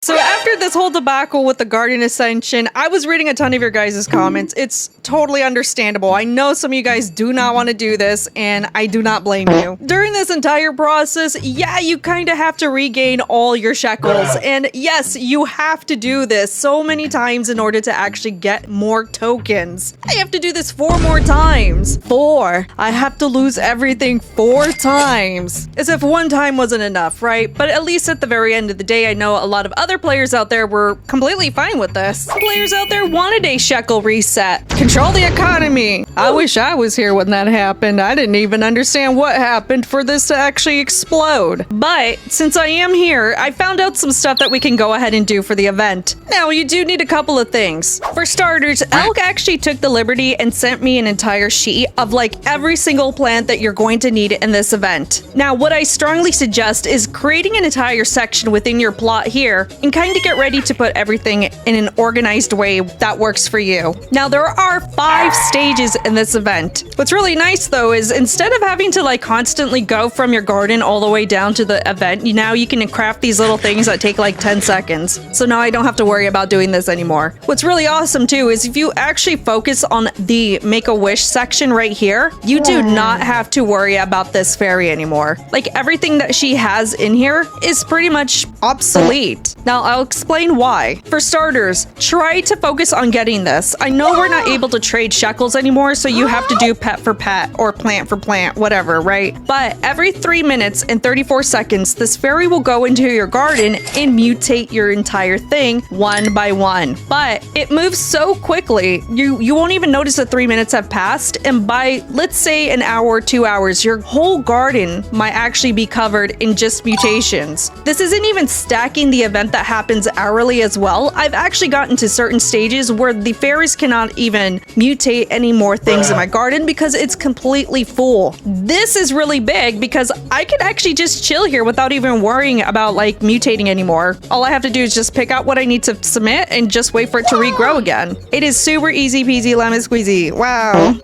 So after this whole debacle with the Guardian Ascension, I was reading a ton of your guys' comments. It's totally understandable. I know some of you guys do not want to do this, and I do not blame you. During this entire process, yeah, you kind of have to regain all your shekels. And yes, you have to do this so many times in order to actually get more tokens. I have to do this 4 more times. 4. I have to lose everything 4 times. As if 1 time wasn't enough, right? But at least at the very end of the day, I know a lot of other players out there were completely fine with this. Players out there wanted a shekel reset. Control the economy. I wish I was here when that happened. I didn't even understand what happened for this to actually explode. But since I am here, I found out some stuff that we can go ahead and do for the event. Now, you do need a couple of things. For starters, Elk actually took the liberty and sent me an entire sheet of like every single plant that you're going to need in this event. Now, what I strongly suggest is creating an entire section within your plot here and kind of get ready to put everything in an organized way that works for you. Now, there are 5 stages in this event. What's really nice though is instead of having to like constantly go from your garden all the way down to the event, now you can craft these little things that take like 10 seconds. So now I don't have to worry about doing this anymore. What's really awesome too is if you actually focus on the Make-A-Wish section right here, you do not have to worry about this fairy anymore. Like everything that she has in here is pretty much obsolete. Now, I'll explain why. For starters, try to focus on getting this. I know we're not able to trade shekels anymore, so you have to do pet for pet or plant for plant, whatever, right? But every 3 minutes and 34 seconds, this fairy will go into your garden and mutate your entire thing 1 by 1. But it moves so quickly, you won't even notice that 3 minutes have passed, and by, let's say, an hour or 2 hours, your whole garden might actually be covered in just mutations. This isn't even stacking the event that happens hourly as well. I've actually gotten to certain stages where the fairies cannot even mutate any more things in my garden because it's completely full. This is really big because I could actually just chill here without even worrying about like mutating anymore. All I have to do is just pick out what I need to submit and just wait for it to regrow again. It is super easy peasy lemon squeezy. Wow.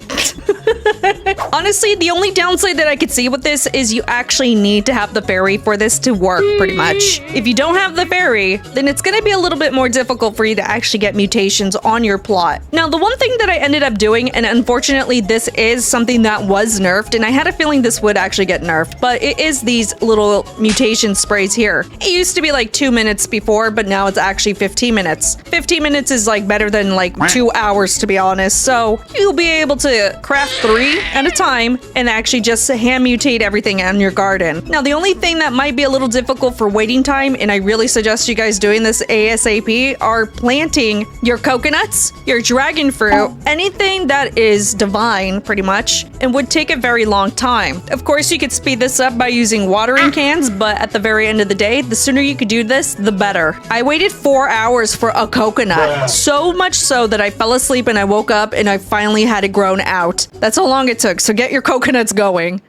Honestly, the only downside that I could see with this is you actually need to have the fairy for this to work, pretty much. If you don't have the fairy, then it's going to be a little bit more difficult for you to actually get mutations on your plot. Now, the one thing that I ended up doing, and unfortunately this is something that was nerfed, and I had a feeling this would actually get nerfed, but it is these little mutation sprays here. It used to be like 2 minutes before, but now it's actually 15 minutes. 15 minutes is like better than like 2 hours, to be honest. So you'll be able to craft 3 at a time and actually just hand mutate everything in your garden. Now, the only thing that might be a little difficult for waiting time, and I really suggest you guys doing this ASAP, are planting your coconuts, your dragon fruit, anything that is divine, pretty much, and would take a very long time. Of course, you could speed this up by using watering cans, but at the very end of the day, the sooner you could do this, the better. I waited 4 hours for a coconut, so much so that I fell asleep and I woke up and I finally had it grown out. That's how long it took, so get your coconuts going.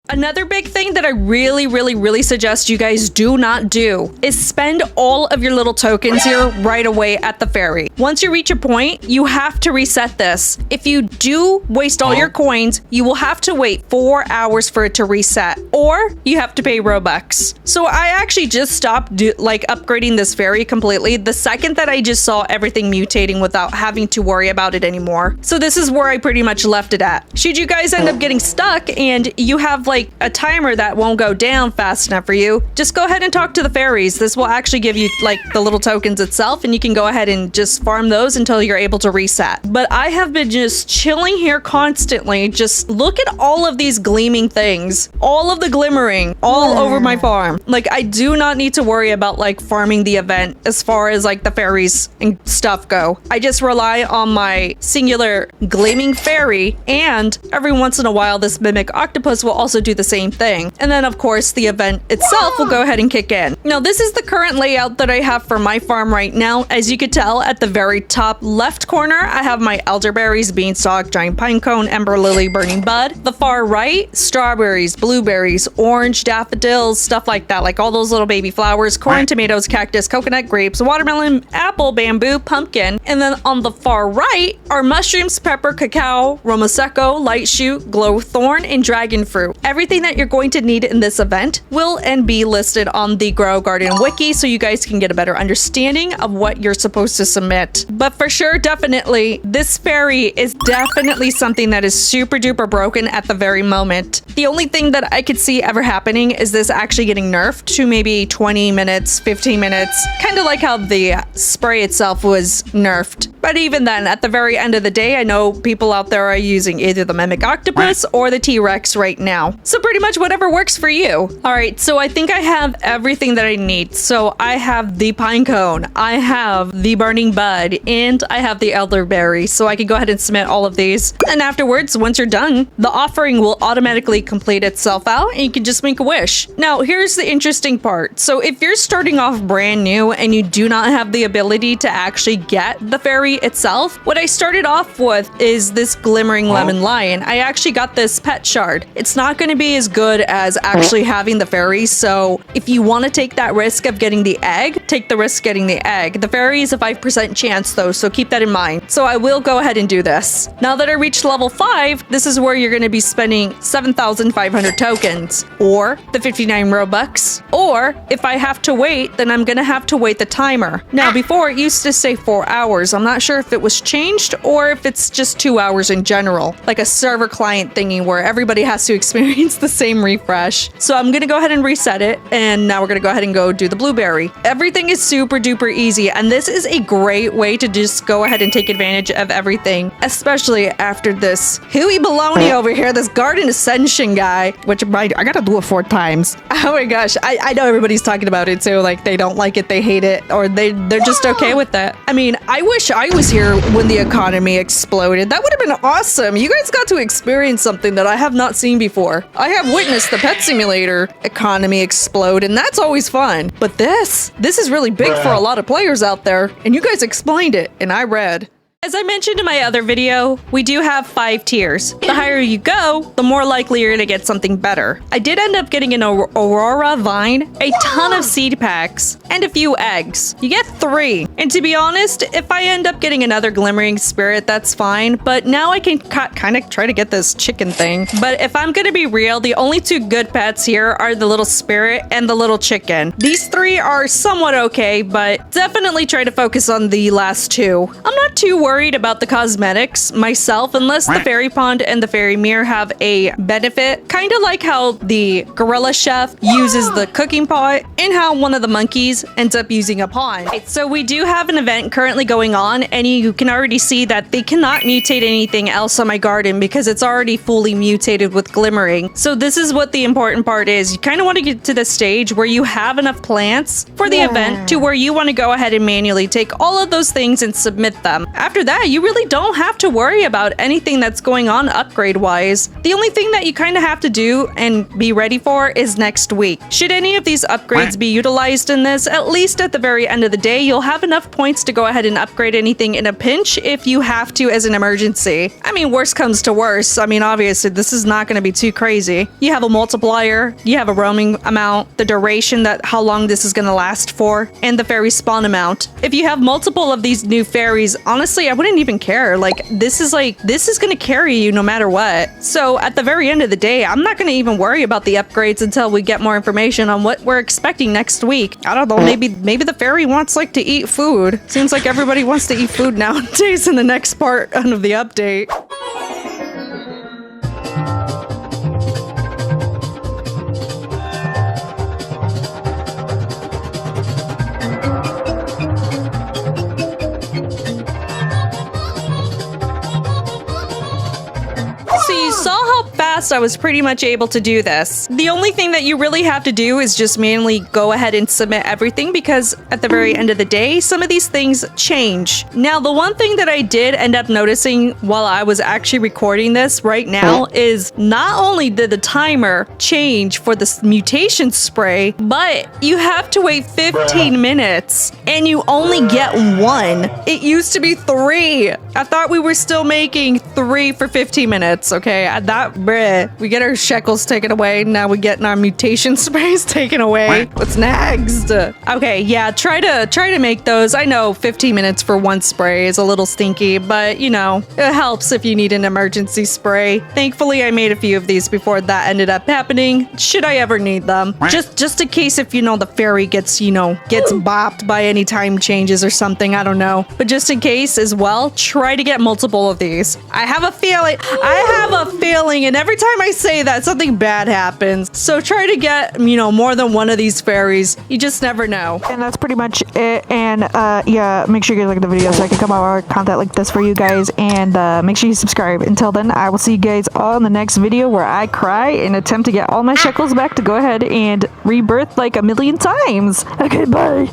Another big thing that I really suggest you guys do not do is spend all of your little tokens here right away at the fairy. Once you reach a point, you have to reset this. If you do waste all your coins, you will have to wait 4 hours for it to reset, or you have to pay Robux. So I actually just stopped upgrading this fairy completely the second that I just saw everything mutating without having to worry about it anymore. So this is where I pretty much left it at. Should you guys end up getting stuck and you have like a timer that won't go down fast enough for you, just go ahead and talk to the fairies. This will actually give you like the little tokens itself, and you can go ahead and just farm those until you're able to reset. But I have been just chilling here constantly. Just look at all of these gleaming things, all of the glimmering all over my farm. Like, I do not need to worry about like farming the event as far as like the fairies and stuff go. I just rely on my singular gleaming fairy, and every once in a while this mimic octopus will also do the same thing. And then of course the event itself will go ahead and kick in. Now, this is the current layout that I have for my farm right now. As you can tell, at the very top left corner, I have my elderberries, beanstalk, giant pine cone, ember lily, burning bud. The far right, strawberries, blueberries, orange, daffodils, stuff like that, like all those little baby flowers, corn, tomatoes, cactus, coconut, grapes, watermelon, apple, bamboo, pumpkin. And then on the far right are mushrooms, pepper, cacao, romo seco, light shoot, glowthorn, and dragon fruit. everything that you're going to need in this event will and be listed on the Grow Garden wiki so you guys can get a better understanding of what you're supposed to submit. But for sure, definitely, this fairy is definitely something that is super duper broken at the very moment. The only thing that I could see ever happening is this actually getting nerfed to maybe 20 minutes, 15 minutes, kind of like how the spray itself was nerfed. But even then, at the very end of the day, I know people out there are using either the Mimic Octopus or the T-Rex right now. So pretty much whatever works for you. All right, so I think I have everything that I need. So I have the Pine Cone, I have the Burning Bud, and I have the Elderberry. So I can go ahead and submit all of these. And afterwards, once you're done, the offering will automatically complete itself out and you can just make a wish. Now, here's the interesting part. So if you're starting off brand new and you do not have the ability to actually get the fairy itself, what I started off with is this Glimmering Lemon Lion. I actually got this pet shard. It's not going to be as good as actually having the fairy, so if you want to take that risk of getting the egg, take the risk getting the egg. The fairy is a 5% chance though, so keep that in mind. So I will go ahead and do this. Now that I reached level 5, this is where you're going to be spending 7,500 tokens, or the 59 Robux, or if I have to wait, then I'm going to have to wait the timer. Now before it used to say 4 hours. I'm not sure if it was changed or if it's just 2 hours in general, like a server client thingy where everybody has to experience the same refresh. So I'm going to go ahead and reset it, and now we're going to go ahead and go do the blueberry. Everything is super duper easy, and this is a great way to just go ahead and take advantage of everything, especially after this hooey baloney over here, this Garden Ascension guy, which I gotta do it 4 times. Oh my gosh, I know everybody's talking about it too, like they don't like it, they hate it, or they're just okay with it. I mean, I wish I was here when the economy exploded. That would have been awesome. You guys got to experience something that I have not seen before. I have witnessed the Pet Simulator economy explode, and that's always fun. But this is really big for a lot of players out there, and you guys explained it, and I read. As I mentioned in my other video, we do have 5 tiers. The higher you go, the more likely you're gonna get something better. I did end up getting an Aurora Vine, a ton of seed packs, and a few eggs. You get 3. And to be honest, if I end up getting another Glimmering Spirit, that's fine, but now I can kind of try to get this chicken thing. But if I'm gonna be real, the only 2 good pets here are the little spirit and the little chicken. These 3 are somewhat okay, but definitely try to focus on the last 2. I'm not too worried about the cosmetics myself, unless the fairy pond and the fairy mirror have a benefit, kind of like how the gorilla chef uses the cooking pot and how one of the monkeys ends up using a pond. Right, so we do have an event currently going on, and you can already see that they cannot mutate anything else on my garden because it's already fully mutated with glimmering. So this is what the important part is. You kind of want to get to the stage where you have enough plants for the event to where you want to go ahead and manually take all of those things and submit them. After that, you really don't have to worry about anything that's going on upgrade-wise. The only thing that you kind of have to do and be ready for is next week. Should any of these upgrades be utilized in this, at least at the very end of the day, you'll have enough points to go ahead and upgrade anything in a pinch if you have to as an emergency. I mean, worst comes to worst. I mean, obviously, this is not going to be too crazy. You have a multiplier, you have a roaming amount, the duration that how long this is going to last for, and the fairy spawn amount. If you have multiple of these new fairies, honestly, I wouldn't even care. Like, this is going to carry you no matter what. So at the very end of the day, I'm not going to even worry about the upgrades until we get more information on what we're expecting next week. I don't know, maybe the fairy wants like to eat food. Seems like everybody wants to eat food nowadays in the next part of the update. So you saw how fast I was pretty much able to do this. The only thing that you really have to do is just manually go ahead and submit everything, because at the very end of the day, some of these things change. Now, the one thing that I did end up noticing while I was actually recording this right now is not only did the timer change for this mutation spray, but you have to wait 15 minutes and you only get 1. It used to be 3. I thought we were still making 3 for 15 minutes. Okay, that bruh. it. We get our shekels taken away. Now we get our mutation sprays taken away. What's next? Okay, yeah, try to make those. I know 15 minutes for one spray is a little stinky, but you know, it helps if you need an emergency spray. Thankfully, I made a few of these before that ended up happening. Should I ever need them? Just in case if, you know, the fairy gets bopped by any time changes or something, I don't know. But just in case as well, try to get multiple of these. I have a feeling, and every time I say that, something bad happens. So try to get, you know, more than one of these fairies. You just never know. And that's pretty much it. And yeah, make sure you guys like the video so I can come out with content like this for you guys. And make sure you subscribe. Until then, I will see you guys all in the next video where I cry and attempt to get all my shekels back to go ahead and rebirth like a million times. Okay, bye.